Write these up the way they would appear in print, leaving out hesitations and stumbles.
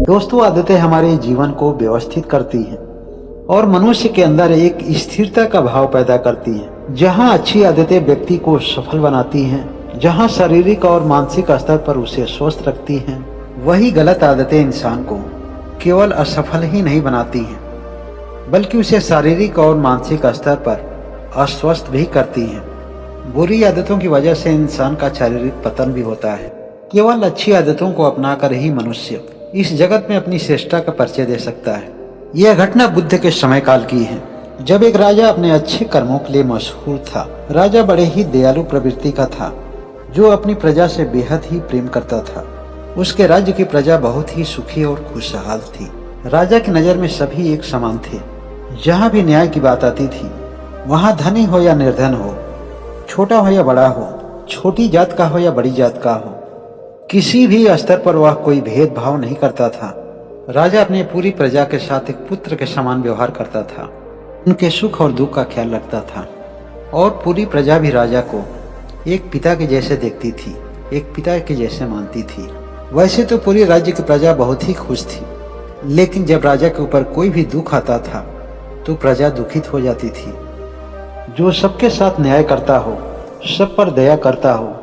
दोस्तों, आदतें हमारे जीवन को व्यवस्थित करती हैं और मनुष्य के अंदर एक स्थिरता का भाव पैदा करती हैं। जहां अच्छी आदतें व्यक्ति को सफल बनाती हैं, जहां शारीरिक और मानसिक स्तर पर उसे स्वस्थ रखती हैं, वही गलत आदतें इंसान को केवल असफल ही नहीं बनाती हैं, बल्कि उसे शारीरिक और मानसिक स्तर पर अस्वस्थ भी करती हैं। बुरी आदतों की वजह से इंसान का शारीरिक पतन भी होता है। केवल अच्छी आदतों को अपनाकर ही मनुष्य इस जगत में अपनी श्रेष्ठता का परिचय दे सकता है। यह घटना बुद्ध के समय काल की है, जब एक राजा अपने अच्छे कर्मों के लिए मशहूर था। राजा बड़े ही दयालु प्रवृत्ति का था, जो अपनी प्रजा से बेहद ही प्रेम करता था। उसके राज्य की प्रजा बहुत ही सुखी और खुशहाल थी। राजा की नजर में सभी एक समान थे। जहाँ भी न्याय की बात आती थी, वहाँ धनी हो या निर्धन हो, छोटा हो या बड़ा हो, छोटी जात का हो या बड़ी जात का हो, किसी भी स्तर पर वह कोई भेदभाव नहीं करता था। राजा अपनी पूरी प्रजा के साथ एक पुत्र के समान व्यवहार करता था। उनके सुख और दुख का ख्याल रखता था और पूरी प्रजा भी राजा को एक पिता के जैसे देखती थी, एक पिता के जैसे मानती थी। वैसे तो पूरी राज्य की प्रजा बहुत ही खुश थी, लेकिन जब राजा के ऊपर कोई भी दुख आता था तो प्रजा दुखित हो जाती थी। जो सबके साथ न्याय करता हो, सब पर दया करता हो,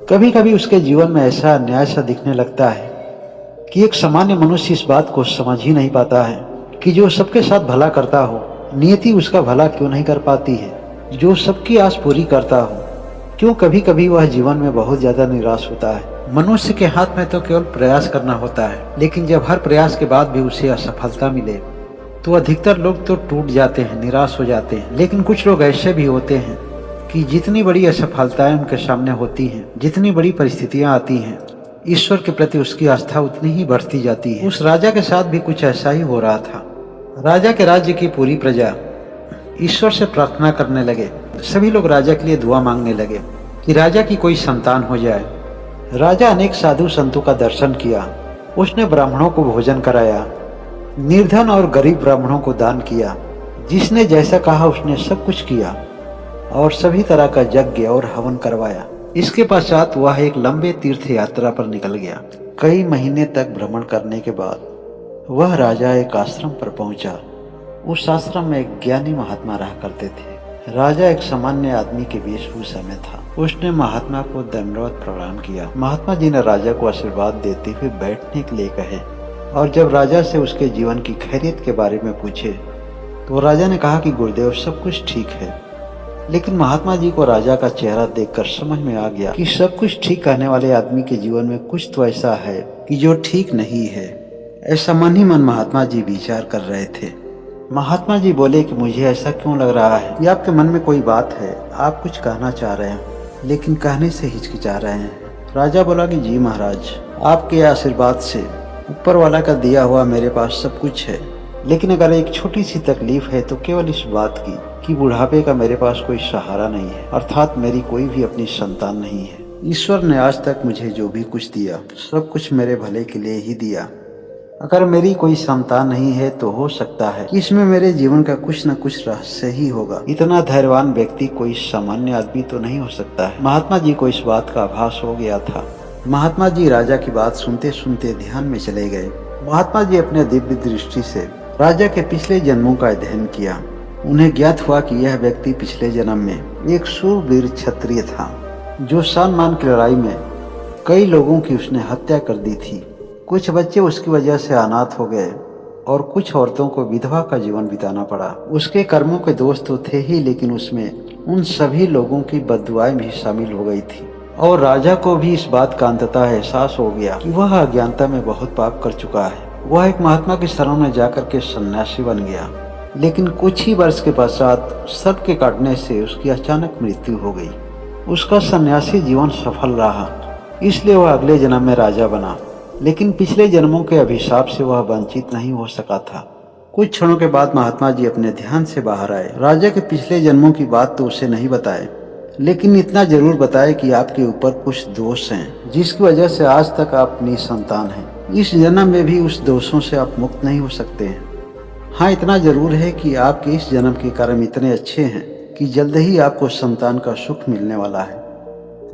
कभी कभी उसके जीवन में ऐसा अन्याय सा दिखने लगता है कि एक सामान्य मनुष्य इस बात को समझ ही नहीं पाता है कि जो सबके साथ भला करता हो, नियति उसका भला क्यों नहीं कर पाती है। जो सबकी आस पूरी करता हो, क्यों कभी कभी वह जीवन में बहुत ज्यादा निराश होता है। मनुष्य के हाथ में तो केवल प्रयास करना होता है, लेकिन जब हर प्रयास के बाद भी उसे असफलता मिले तो अधिकतर लोग तो टूट जाते हैं, निराश हो जाते हैं। लेकिन कुछ लोग ऐसे भी होते हैं कि जितनी बड़ी असफलताएं उनके सामने होती हैं, जितनी बड़ी परिस्थितियां आती हैं, ईश्वर के प्रति उसकी आस्था उतनी ही बढ़ती जाती है। उस राजा के साथ भी कुछ ऐसा ही हो रहा था। राजा के राज्य की पूरी प्रजा ईश्वर से प्रार्थना करने लगे। सभी लोग राजा के लिए दुआ मांगने लगे कि राजा की कोई संतान हो जाए। राजा अनेक साधु संतों का दर्शन किया। उसने ब्राह्मणों को भोजन कराया, निर्धन और गरीब ब्राह्मणों को दान किया। जिसने जैसा कहा उसने सब कुछ किया और सभी तरह का यज्ञ और हवन करवाया। इसके पश्चात वह एक लंबे तीर्थ यात्रा पर निकल गया। कई महीने तक भ्रमण करने के बाद वह राजा एक आश्रम पर पहुंचा। उस आश्रम में एक ज्ञानी महात्मा रहा करते थे। राजा एक सामान्य आदमी के वेशभूषा में था। उसने महात्मा को दंडवत प्रणाम किया। महात्मा जी ने राजा को आशीर्वाद देते हुए बैठने के लिए कहे और जब राजा से उसके जीवन की खैरियत के बारे में पूछे तो राजा ने कहा कि गुरुदेव, सब कुछ ठीक है। लेकिन महात्मा जी को राजा का चेहरा देखकर समझ में आ गया कि सब कुछ ठीक कहने वाले आदमी के जीवन में कुछ तो ऐसा है कि जो ठीक नहीं है। ऐसा मन ही मन महात्मा जी विचार कर रहे थे। महात्मा जी बोले कि मुझे ऐसा क्यों लग रहा है कि आपके मन में कोई बात है, आप कुछ कहना चाह रहे हैं लेकिन कहने से हिचकिचा रहे हैं। राजा बोला कि जी महाराज, आपके आशीर्वाद से ऊपर वाला का दिया हुआ मेरे पास सब कुछ है, लेकिन अगर एक छोटी सी तकलीफ है तो केवल इस बात की कि बुढ़ापे का मेरे पास कोई सहारा नहीं है, अर्थात मेरी कोई भी अपनी संतान नहीं है। ईश्वर ने आज तक मुझे जो भी कुछ दिया सब कुछ मेरे भले के लिए ही दिया। अगर मेरी कोई संतान नहीं है तो हो सकता है कि इसमें मेरे जीवन का कुछ न कुछ रहस्य ही होगा। इतना धैर्यवान व्यक्ति कोई सामान्य आदमी तो नहीं हो सकता है। महात्मा जी को इस बात का आभास हो गया था। महात्मा जी राजा की बात सुनते सुनते ध्यान में चले गए। महात्मा जी अपने दिव्य दृष्टि से राजा के पिछले जन्मों का अध्ययन किया। उन्हें ज्ञात हुआ कि यह व्यक्ति पिछले जन्म में एक शूरवीर क्षत्रिय था, जो सान-मान की लड़ाई में कई लोगों की उसने हत्या कर दी थी। कुछ बच्चे उसकी वजह से अनाथ हो गए और कुछ औरतों को विधवा का जीवन बिताना पड़ा। उसके कर्मों के दोष तो थे ही, लेकिन उसमें उन सभी लोगों की बद्दुआएं भी शामिल हो गई थी। और राजा को भी इस बात का अंततः एहसास हो गया कि वह अज्ञानता में बहुत पाप कर चुका है। वह एक महात्मा की शरण में जाकर के सन्यासी बन गया। लेकिन कुछ ही वर्ष के पश्चात सर्प के काटने से उसकी अचानक मृत्यु हो गई। उसका सन्यासी जीवन सफल रहा, इसलिए वह अगले जन्म में राजा बना। लेकिन पिछले जन्मों के अभिशाप से वह वंचित नहीं हो सका था। कुछ क्षणों के बाद महात्मा जी अपने ध्यान से बाहर आए। राजा के पिछले जन्मों की बात तो उसे नहीं बताए, लेकिन इतना जरूर बताए कि आपके ऊपर कुछ दोष हैं, जिसकी वजह से आज तक आप निसंतान हैं। इस जन्म में भी उस दोषों से आप मुक्त नहीं हो सकते हैं। हाँ, इतना जरूर है कि आपके इस जन्म के कर्म इतने अच्छे हैं कि जल्द ही आपको संतान का सुख मिलने वाला है।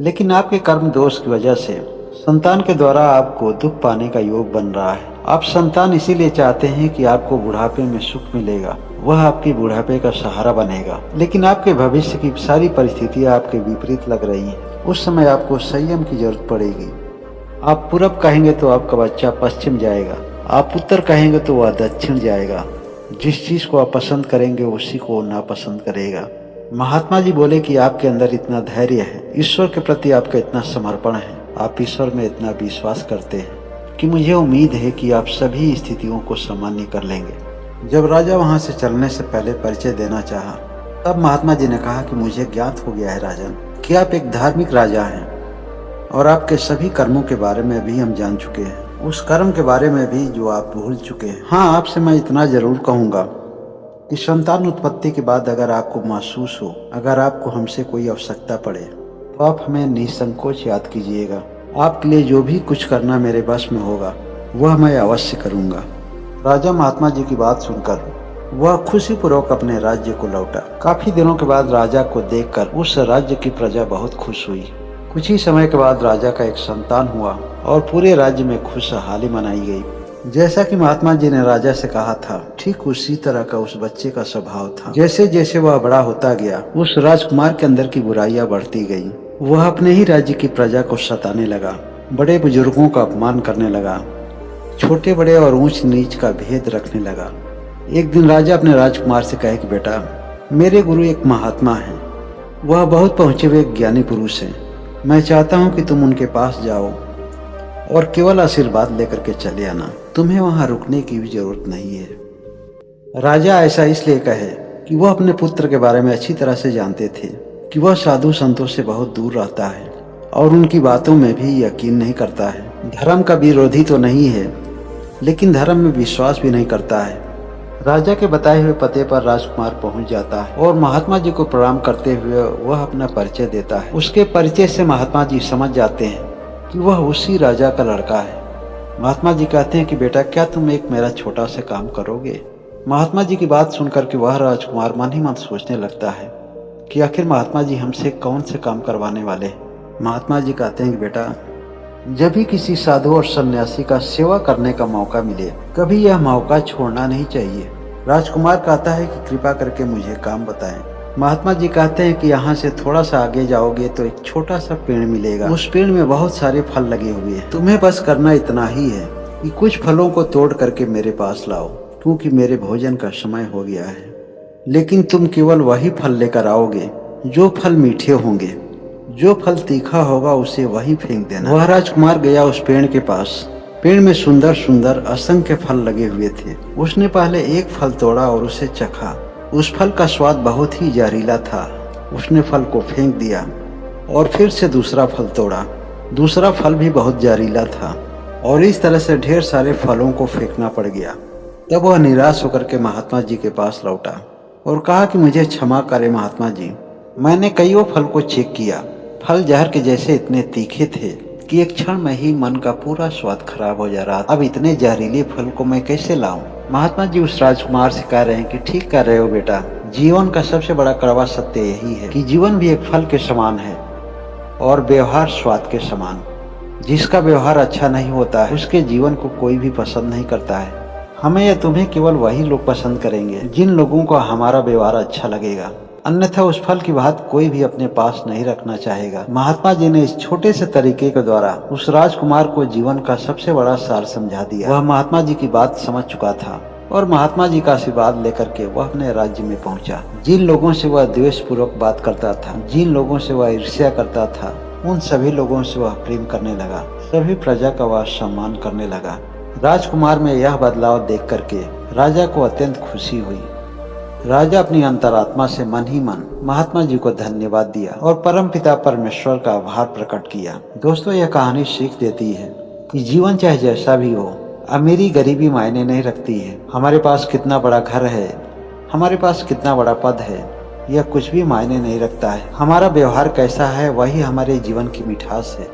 लेकिन आपके कर्म दोष की वजह से संतान के द्वारा आपको दुख पाने का योग बन रहा है। आप संतान इसीलिए चाहते हैं कि आपको बुढ़ापे में सुख मिलेगा, वह आपकी बुढ़ापे का सहारा बनेगा। लेकिन आपके भविष्य की सारी परिस्थितियां आपके विपरीत लग रही हैं। उस समय आपको संयम की जरूरत पड़ेगी। आप पूरब कहेंगे तो आपका बच्चा पश्चिम जाएगा, आप उत्तर कहेंगे तो वह दक्षिण जाएगा। जिस चीज को आप पसंद करेंगे उसी को नापसंद करेगा। महात्मा जी बोले कि आपके अंदर इतना धैर्य है, ईश्वर के प्रति आपका इतना समर्पण है, आप ईश्वर में इतना विश्वास करते हैं कि मुझे उम्मीद है कि आप सभी स्थितियों को सामान्य कर लेंगे। जब राजा वहां से चलने से पहले परिचय देना चाहा, तब महात्मा जी ने कहा कि मुझे ज्ञात हो गया है राजन कि आप एक धार्मिक राजा हैं और आपके सभी कर्मों के बारे में भी हम जान चुके हैं, उस कर्म के बारे में भी जो आप भूल चुके हैं। हाँ, आपसे मैं इतना जरूर कहूँगा कि संतान उत्पत्ति के बाद अगर आपको महसूस हो, अगर आपको हमसे कोई आवश्यकता पड़े तो आप हमें निसंकोच याद कीजिएगा। आपके लिए जो भी कुछ करना मेरे बस में होगा वह मैं अवश्य करूँगा। राजा महात्मा जी की बात सुनकर वह खुशीपूर्वक अपने राज्य को लौटा। काफी दिनों के बाद राजा को देखकर उस राज्य की प्रजा बहुत खुश हुई। कुछ ही समय के बाद राजा का एक संतान हुआ और पूरे राज्य में खुशहाली मनाई गई। जैसा कि महात्मा जी ने राजा से कहा था, ठीक उसी तरह का उस बच्चे का स्वभाव था। जैसे जैसे वह बड़ा होता गया, उस राजकुमार के अंदर की बुराइयां बढ़ती गईं। वह अपने ही राज्य की प्रजा को सताने लगा, बड़े बुजुर्गों का अपमान करने लगा, छोटे बड़े और ऊंच नीच का भेद रखने लगा। एक दिन राजा अपने राजकुमार से कहे कि बेटा, मेरे गुरु एक महात्मा हैं, वह बहुत पहुंचे हुए ज्ञानी पुरुष हैं। मैं चाहता हूं कि तुम उनके पास जाओ और केवल आशीर्वाद लेकर के चले आना, तुम्हें वहां रुकने की भी जरूरत नहीं है। राजा ऐसा इसलिए कहे कि वह अपने पुत्र के बारे में अच्छी तरह से जानते थे कि वह साधु संतों से बहुत दूर रहता है और उनकी बातों में भी यकीन नहीं करता है। धर्म का विरोधी तो नहीं है, लेकिन धर्म में विश्वास भी नहीं करता है। राजा के बताए हुए पते पर राजकुमार पहुंच जाता है और महात्मा जी को प्रणाम करते हुए वह अपना परिचय देता है। उसके परिचय से महात्मा जी समझ जाते हैं कि वह उसी राजा का लड़का है। महात्मा जी कहते हैं कि बेटा, क्या तुम एक मेरा छोटा सा काम करोगे? महात्मा जी की बात सुनकर के वह राजकुमार मन ही मन सोचने लगता है कि आखिर महात्मा जी हमसे कौन से काम करवाने वाले हैं। महात्मा जी कहते हैं कि बेटा, जब भी किसी साधु और सन्यासी का सेवा करने का मौका मिले, कभी यह मौका छोड़ना नहीं चाहिए। राजकुमार कहता है कि कृपा करके मुझे काम बताएं। महात्मा जी कहते हैं कि यहाँ से थोड़ा सा आगे जाओगे तो एक छोटा सा पेड़ मिलेगा। उस पेड़ में बहुत सारे फल लगे हुए हैं। तुम्हें बस करना इतना ही है कि कुछ फलों को तोड़ करके मेरे पास लाओ, क्योंकि मेरे भोजन का समय हो गया है। लेकिन तुम केवल वही फल लेकर आओगे जो फल मीठे होंगे, जो फल तीखा होगा उसे वही फेंक देना। वह राजकुमार गया उस पेड़ के पास। पेड़ में सुंदर सुंदर असंख्य फल लगे हुए थे। उसने पहले एक फल तोड़ा और उसे चखा। उस फल का स्वाद बहुत ही जहरीला था। उसने फल को फेंक दिया और फिर से दूसरा फल तोड़ा। दूसरा फल भी बहुत जहरीला था और इस तरह से ढेर सारे फलों को फेंकना पड़ गया। तब वह निराश होकर के महात्मा जी के पास लौटा और कहा कि मुझे क्षमा करें महात्मा जी, मैंने कईयों फल को चेक किया। फल जहर के जैसे इतने तीखे थे कि एक क्षण में ही मन का पूरा स्वाद खराब हो जा रहा था। अब इतने जहरीले फल को मैं कैसे लाऊं? महात्मा जी उस राजकुमार से कह रहे हैं कि ठीक कर रहे हो बेटा, जीवन का सबसे बड़ा कड़वा सत्य यही है कि जीवन भी एक फल के समान है और व्यवहार स्वाद के समान। जिसका व्यवहार अच्छा नहीं होता है उसके जीवन को कोई भी पसंद नहीं करता है। हमें या तुम्हें केवल वही लोग पसंद करेंगे जिन लोगों को हमारा व्यवहार अच्छा लगेगा, अन्यथा उस फल की बात कोई भी अपने पास नहीं रखना चाहेगा। महात्मा जी ने इस छोटे से तरीके के द्वारा उस राजकुमार को जीवन का सबसे बड़ा सार समझा दिया। वह महात्मा जी की बात समझ चुका था और महात्मा जी का आशीर्वाद लेकर के वह अपने राज्य में पहुंचा। जिन लोगों से वह द्वेष पूर्वक बात करता था, जिन लोगों से वह ईर्ष्या करता था, उन सभी लोगों से वह प्रेम करने लगा। सभी प्रजा का वह सम्मान करने लगा। राजकुमार में यह बदलाव देख करके राजा को अत्यंत खुशी हुई। राजा अपनी अंतरात्मा से मन ही मन महात्मा जी को धन्यवाद दिया और परमपिता परमेश्वर का आभार प्रकट किया। दोस्तों, यह कहानी सीख देती है कि जीवन चाहे जैसा भी हो, अमीरी गरीबी मायने नहीं रखती है। हमारे पास कितना बड़ा घर है, हमारे पास कितना बड़ा पद है, यह कुछ भी मायने नहीं रखता है। हमारा व्यवहार कैसा है वही हमारे जीवन की मिठास है।